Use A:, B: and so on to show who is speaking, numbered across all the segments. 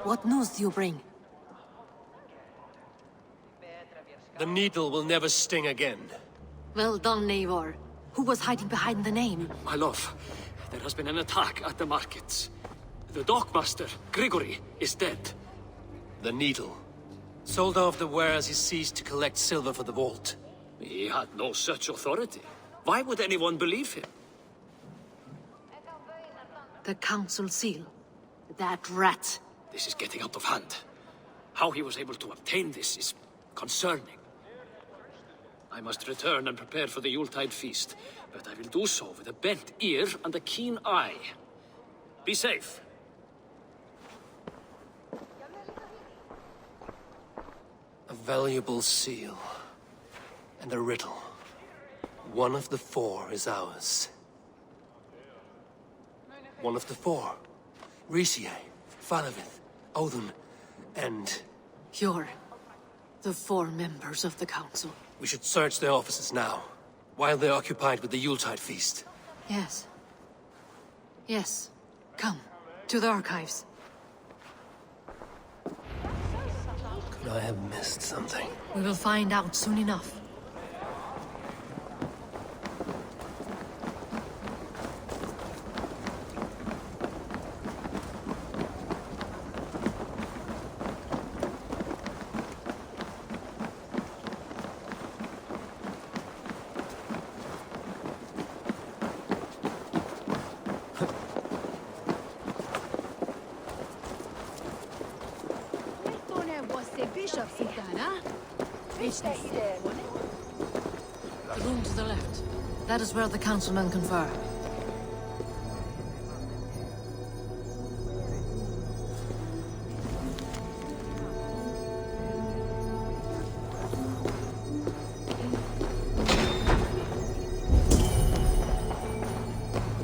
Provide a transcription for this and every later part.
A: What news do you bring?
B: The needle will never sting again.
A: Well done, Eivor. Who was hiding behind the name?
C: My love, there has been an attack at the markets. The dockmaster, Grigory, is dead.
B: The needle. Sold off the wares he seized to collect silver for the vault.
C: He had no such authority. Why would anyone believe him?
A: The council seal. That rat.
C: This is getting out of hand. How he was able to obtain this is concerning. I must return and prepare for the Yuletide feast, but I will do so with a bent ear and a keen eye. Be safe.
B: A valuable seal. And a riddle. One of the four is ours. One of the four. Risie, Falavith, Odin, and...
A: You're the four members of the council.
B: We should search their offices now, while they're occupied with the Yuletide feast.
A: Yes. Yes. Come, to the archives.
B: Could I have missed something?
A: We will find out soon enough. The room to the left. That is where the councilmen confer.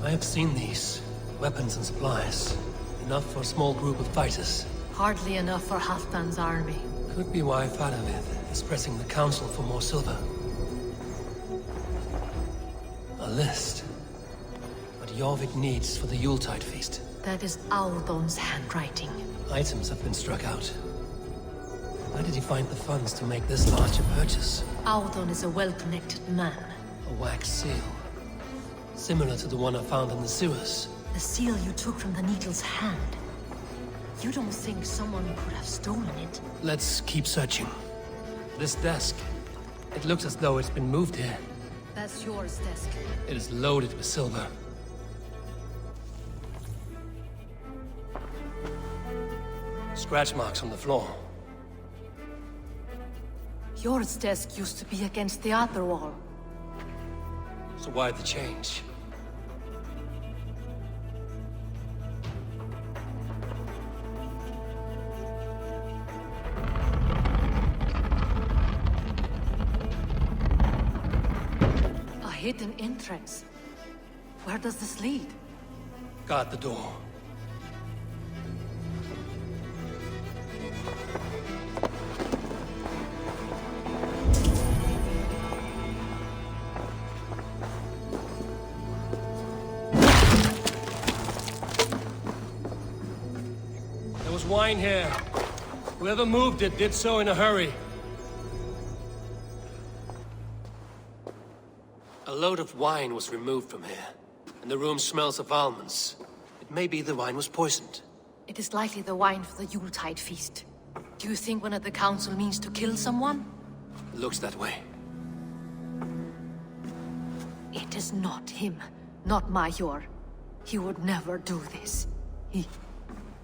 B: I have seen these. Weapons and supplies. Enough for a small group of fighters.
A: Hardly enough for Halfdan's army.
B: Could be why Falavith is pressing the council for more silver. A list. What Jorvik needs for the Yuletide feast.
A: That is Audon's handwriting.
B: Items have been struck out. Where did he find the funds to make this large a purchase?
A: Audon is a well-connected man.
B: A wax seal. Similar to the one I found in the sewers.
A: The seal you took from the needle's hand. You don't think someone could have stolen it?
B: Let's keep searching. This desk. It looks as though it's been moved here.
A: That's yours, desk.
B: It is loaded with silver. Scratch marks on the floor.
A: Yours desk used to be against the other wall.
B: So why the change?
A: A hidden entrance. Where does this lead?
B: Guard the door. There was wine here. Whoever moved it did so in a hurry. A load of wine was removed from here, and the room smells of almonds. It may be the wine was poisoned.
A: It is likely the wine for the Yuletide feast. Do you think one of the council means to kill someone?
B: Looks that way.
A: It is not him, not Major. He would never do this. He...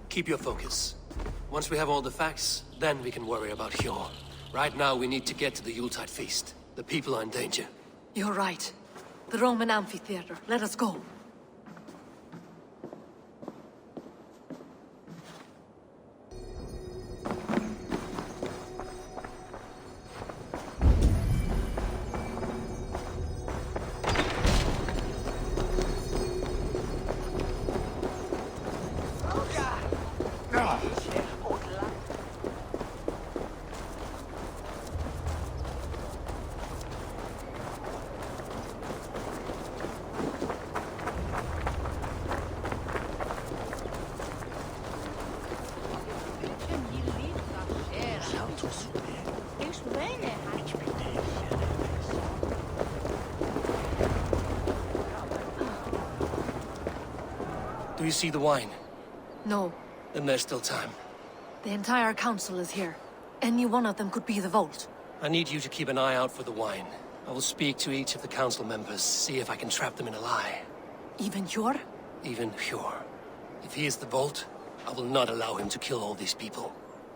B: Keep your focus. Once we have all the facts, then we can worry about Hjor. Right now, we need to get to the Yuletide feast. The people are in danger.
A: You're right. The Roman amphitheater. Let us go.
B: Do you see the wine?
A: No,
B: Then there's still time.
A: the entire council is here. Any one of them could be the vault.
B: I need you to keep an eye out for the wine. I will speak to each of the council members, see if I can trap them in a lie.
A: Even Hjor?
B: Even Hjor. If he is the vault, I will not allow him to kill all these people.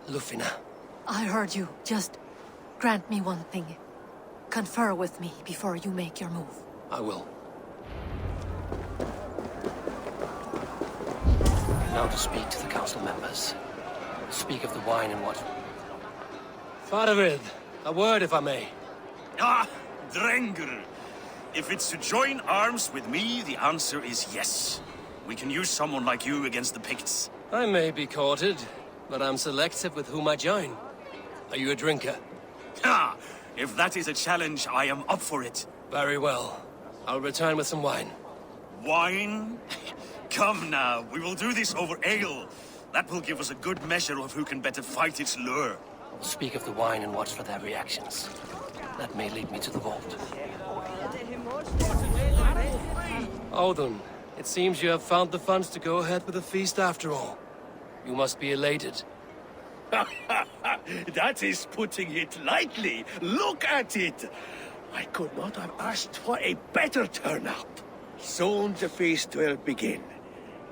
B: Lufina.
A: I heard you. Just grant me one thing. Confer with me before you make your move.
B: I will. Now to speak to the council members. Speak of the wine and what... Faravid, a word if I may.
D: Ah, Drengr. If it's to join arms with me, the answer is yes. We can use someone like you against the Picts.
B: I may be courted, but I'm selective with whom I join. Are you a drinker?
D: Ha! If that is a challenge, I am up for it.
B: Very well. I'll return with some wine.
D: Wine? Come now, we will do this over ale. That will give us a good measure of who can better fight its lure.
B: I will speak of the wine and watch for their reactions. That may lead me to the vault. Odin, it seems you have found the funds to go ahead with the feast after all. You must be elated.
E: That is putting it lightly. Look at it. I could not have asked for a better turnout. Soon the feast will begin,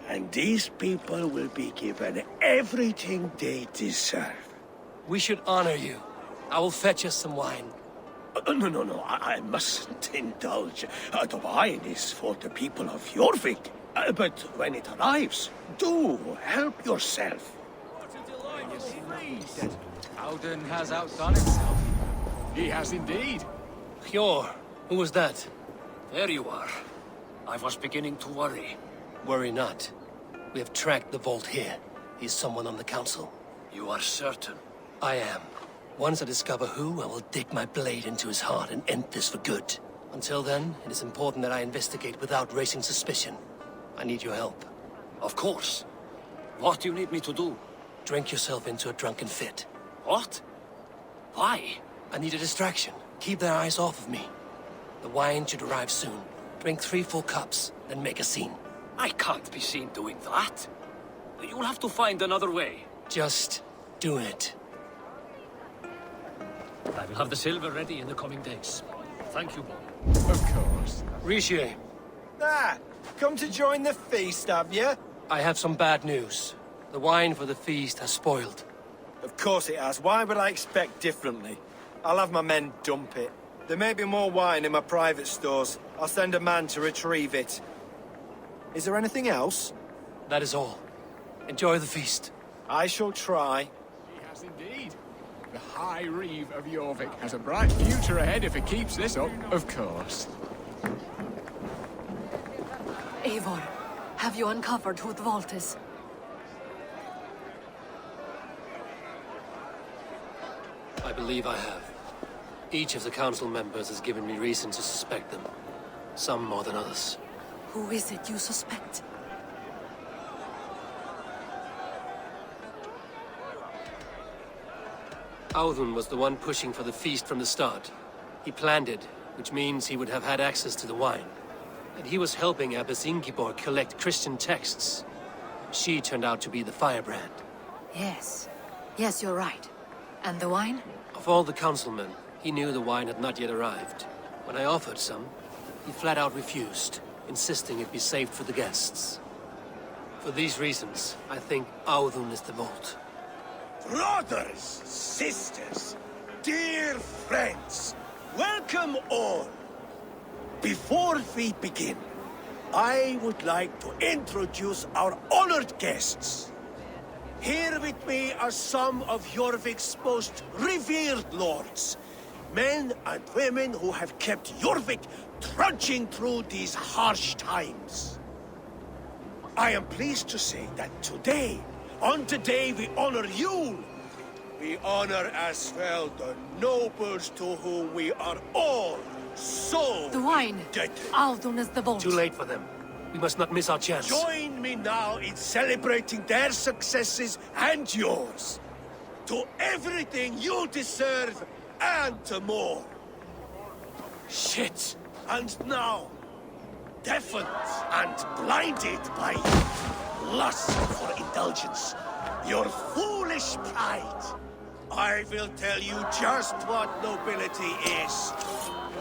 E: and these people will be given everything they deserve.
B: We should honor you. I will fetch us some wine.
E: No, I mustn't indulge. The wine is for the people of Jorvik. But when it arrives, do help yourself.
F: Alden has outdone himself. He has indeed.
B: Hjor, who was that?
C: There you are. I was beginning to worry.
B: Worry not. We have tracked the vault here. He's someone on the council.
C: You are certain?
B: I am. Once I discover who, I will dig my blade into his heart and end this for good. Until then, it is important that I investigate without raising suspicion. I need your help.
C: Of course. What do you need me to do?
B: Drink yourself into a drunken fit.
C: What? Why?
B: I need a distraction. Keep their eyes off of me. The wine should arrive soon. Drink 3 full cups, then make a scene.
C: I can't be seen doing that. You'll have to find another way.
B: Just do it.
C: I will have the silver ready in the coming days. Thank you, boy.
F: Of course.
B: Rishi,
G: Ah, come to join the feast, have you?
B: I have some bad news. The wine for the feast has spoiled.
G: Of course it has. Why would I expect differently? I'll have my men dump it. There may be more wine in my private stores. I'll send a man to retrieve it. Is there anything else?
B: That is all. Enjoy the feast.
G: I shall try.
F: He has indeed. The High Reeve of Jorvik has a bright future ahead if it keeps this up, of course.
A: Eivor, have you uncovered who the vault is?
B: I believe I have. Each of the council members has given me reason to suspect them. Some more than others.
A: Who is it you suspect?
B: Audun was the one pushing for the feast from the start. He planned it, which means he would have had access to the wine. And he was helping Abbess Ingeborg collect Christian texts. She turned out to be the firebrand.
A: Yes. Yes, you're right. And the wine?
B: Of all the councilmen, he knew the wine had not yet arrived. When I offered some, he flat out refused, insisting it be saved for the guests. For these reasons, I think Audun is the vault.
E: Brothers, sisters, dear friends, welcome all. Before we begin, I would like to introduce our honored guests. Here with me are some of Jorvik's most revered lords. Men and women who have kept Jorvik trudging through these harsh times. I am pleased to say that today, on the day we honor you, we honor as well the nobles to whom we are all so
A: The wine!
E: indebted.
A: Audun is the vault.
B: Too late for them. We must not miss our chance.
E: Join me now in celebrating their successes and yours. To everything you deserve, and to more.
C: Shit!
E: And now, deafened and blinded by lust for indulgence, your foolish pride, I will tell you just what nobility is.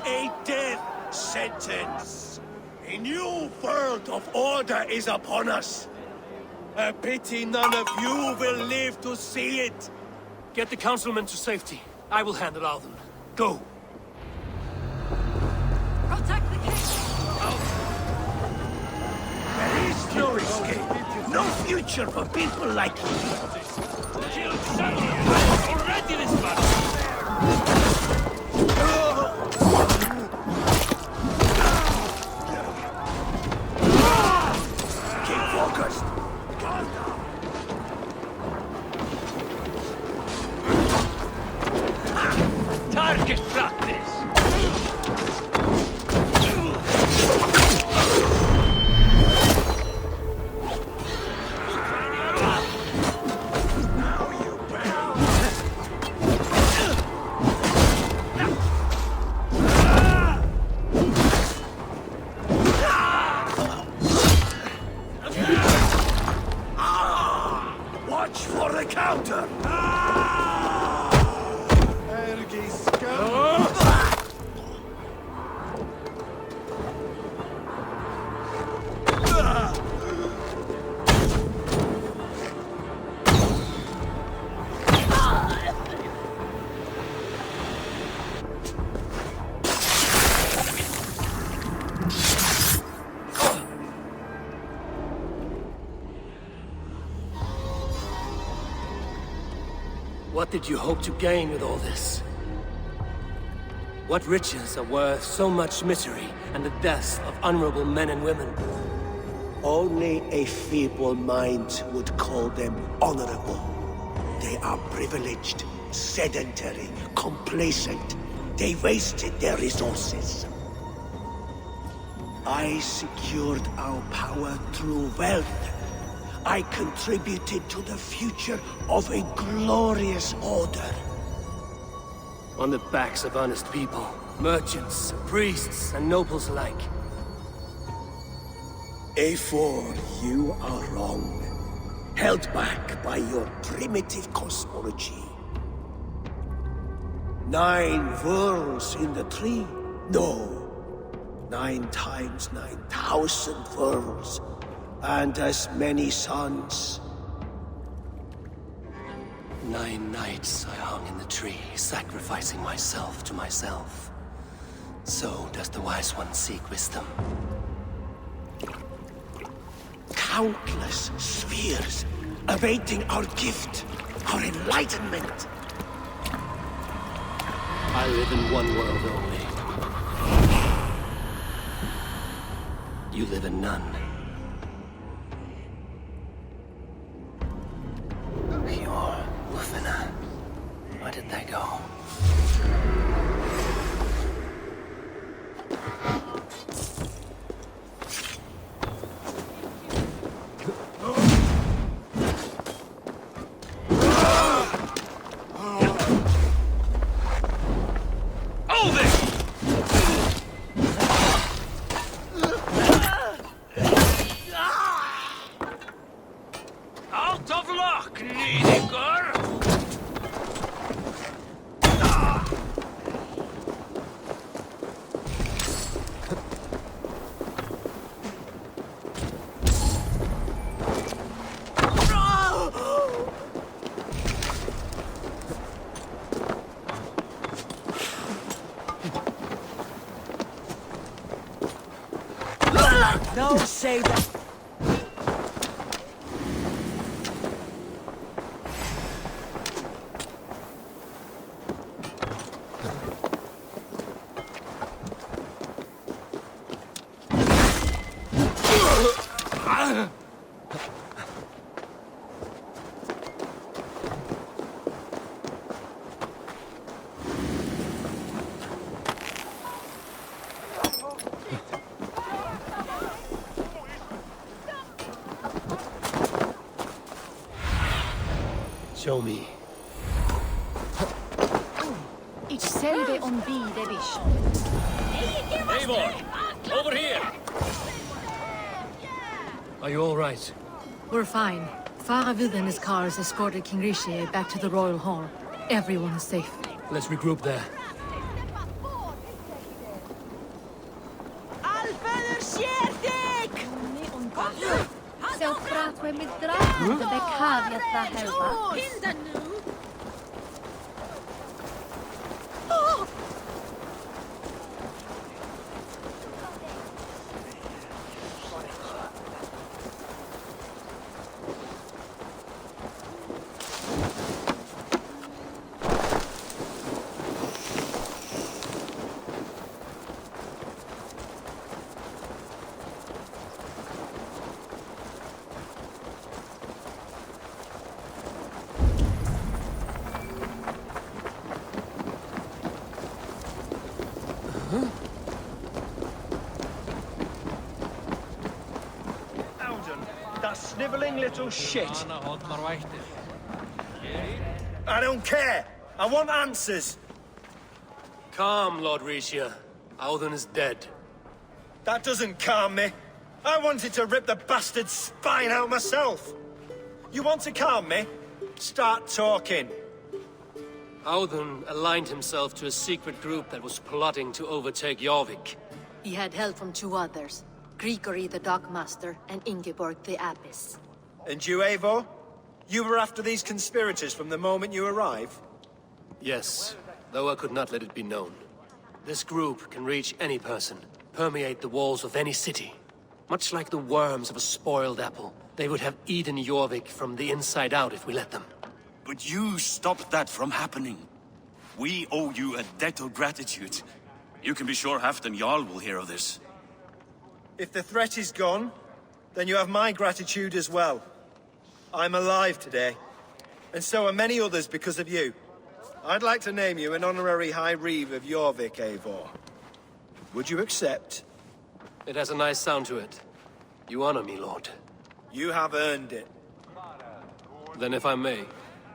E: A death sentence. A new world of order is upon us. A pity none of you will live to see it.
B: Get the councilmen to safety. I will handle all of them. Go!
A: Protect the king!
E: There is no escape. No future for people like you.
C: Kill several! I'm already this battle!
E: Keep focused.
C: Target practice!
E: Watch for the counter.
B: What did you hope to gain with all this? What riches are worth so much misery and the deaths of honorable men and women?
E: Only a feeble mind would call them honorable. They are privileged, sedentary, complacent. They wasted their resources. I secured our power through wealth. I contributed to the future of a glorious order.
B: On the backs of honest people, merchants, priests, and nobles alike.
E: A4, you are wrong. Held back by your primitive cosmology. 9 worlds in the tree? No. 9 times 9,000 worlds. And as many suns.
B: 9 nights I hung in the tree, sacrificing myself to myself. So does the Wise One seek wisdom.
E: Countless spheres awaiting our gift, our enlightenment.
B: I live in one world only. You live in none. Pure Wolfina. Where did they go?
C: Out of luck, needy girl!
E: No, say that.
B: Show me.
H: Selve on bide vision.
C: Eivor! Over here!
B: Are you all right?
A: We're fine. Faravid and his cars escorted King Rishi back to the Royal Hall. Everyone is safe.
B: Let's regroup there.
H: Selfratwe med draken det kaviat la helva.
G: That sniveling little shit. I don't care. I want answers.
B: Calm, Lord Rishia. Audun is dead.
G: That doesn't calm me. I wanted to rip the bastard's spine out myself. You want to calm me? Start talking.
B: Audun aligned himself to a secret group that was plotting to overtake Jorvik.
A: He had help from two others. Grigory the Dockmaster and Ingeborg the Abbess.
G: And you, Eivor? You were after these conspirators from the moment you arrived?
B: Yes, though I could not let it be known. This group can reach any person, permeate the walls of any city. Much like the worms of a spoiled apple, they would have eaten Jorvik from the inside out if we let them.
D: But you stopped that from happening. We owe you a debt of gratitude. You can be sure Halfdan Jarl will hear of this.
G: If the threat is gone, then you have my gratitude as well. I'm alive today, and so are many others because of you. I'd like to name you an honorary High Reeve of Jorvik, Eivor. Would you accept?
B: It has a nice sound to it. You honor me, Lord.
G: You have earned it.
B: Then if I may,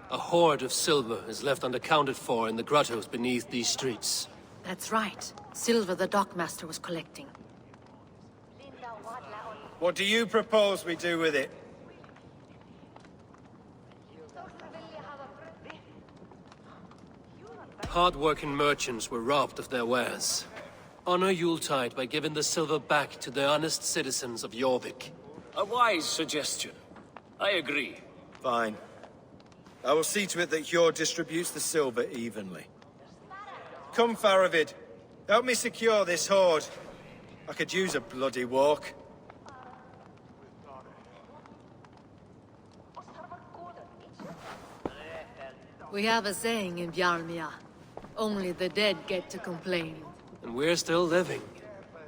B: a hoard of silver is left unaccounted for in the grottos beneath these streets.
A: That's right. Silver the Dockmaster was collecting.
G: What do you propose we do with it?
B: Hard-working merchants were robbed of their wares. Honor Yuletide by giving the silver back to the honest citizens of Jorvik.
C: A wise suggestion. I agree.
G: Fine. I will see to it that Hjord distributes the silver evenly. Come, Faravid. Help me secure this hoard. I could use a bloody walk.
A: We have a saying in Bjarmia. Only the dead get to complain.
B: And we're still living.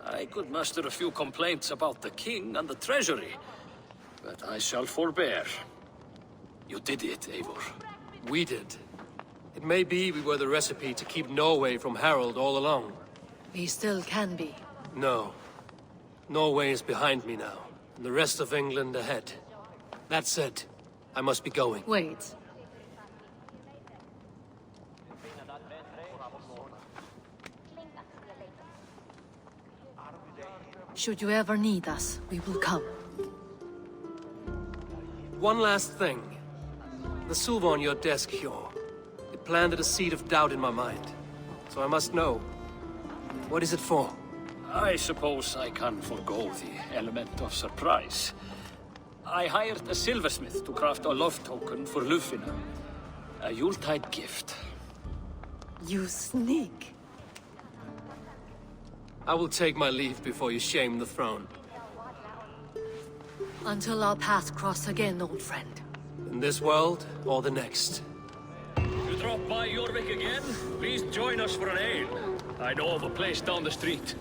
C: I could muster a few complaints about the king and the treasury, but I shall forbear. You did it, Eivor.
B: We did. It may be we were the recipe to keep Norway from Harald all along.
A: We still can be.
B: No. Norway is behind me now, and the rest of England ahead. That said, I must be going.
A: Wait. Should you ever need us, we will come.
B: One last thing. The silver on your desk, Hjord. It planted a seed of doubt in my mind. So I must know. What is it for?
C: I suppose I can forego the element of surprise. I hired a silversmith to craft a love token for Lufina. A Yuletide gift.
A: You sneak.
B: I will take my leave before you shame the throne.
A: Until our paths cross again, old friend.
B: In this world, or the next.
C: You drop by Jorvik again? Please join us for an ale. I know of a place down the street.